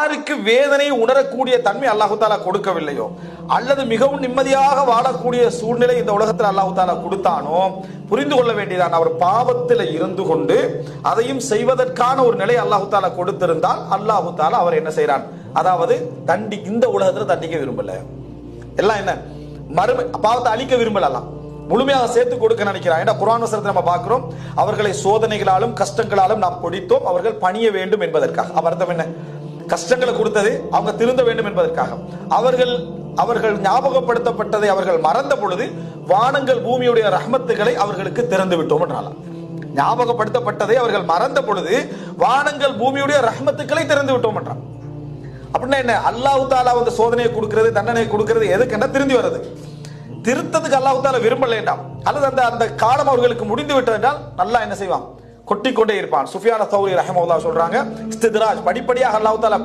யாருக்கு வேதனை உணரக்கூடிய தன்மை அல்லாஹு தாலா கொடுக்கவில்லையோ அல்லது மிகவும் நிம்மதியாக வாழக்கூடிய சூழ்நிலை இந்த உலகத்தில் அல்லாஹு தாலா கொடுத்தானோ புரிந்து கொள்ள வேண்டியதான். அவர் பாவத்தில் இருந்து கொண்டு அதையும் செய்வதற்கான ஒரு நிலை அல்லாஹு தாலா கொடுத்திருந்தால் அல்லாஹு தாலா அவர் என்ன செய்யறான், அதாவது இந்த உலகத்தில் தண்டிக்க விரும்பல. எல்லாம் என்ன மறுமை பாவத்தை அழிக்க விரும்பலாம், முழுமையாக சேர்த்து கொடுக்க நினைக்கிறான். ஏன்னா குர்ஆன் வசனத்தை நம்ம பார்க்கிறோம், அவர்களை சோதனைகளாலும் கஷ்டங்களாலும் நாம் பிடித்தோம், அவர்கள் பணிய வேண்டும் என்பதற்காக. அர்த்தம் என்ன? கஷ்டங்களை கொடுத்தது அவங்க திருந்த வேண்டும் என்பதற்காக. அவர்கள் ஞாபகப்படுத்தப்பட்டதை அவர்கள் மறந்த பொழுது வானங்கள் பூமியுடைய ரஹ்மத்துகளை அவர்களுக்கு திறந்து விட்டோம் என்றாலும், ஞாபகப்படுத்தப்பட்டதை அவர்கள் மறந்த பொழுது வானங்கள் பூமியுடைய ரஹ்மத்துக்களை திறந்து விட்டோம் என்றான். அப்படின்னா என்ன? அல்லாஹு தாலா வந்து சோதனையை கொடுக்கிறது, தண்டனை கொடுக்கிறது எதுக்குன்னா திருந்தி வர்றது. திருத்தத்துக்கு அல்லாஹு தாலா விரும்பலேண்டாம், அல்லது அந்த காலம் அவர்களுக்கு முடிந்து விட்டது என்றால் நல்லா என்ன செய்வான், கொட்டிக்கொண்டே இருப்பான். சுஃபியான் அஸ்-சௌரி ரஹ்மத்துல்லாஹி சொல்றாங்க, இஸ்தித்ராஜ் படிப்படியாக அல்லாஹ் தஆலா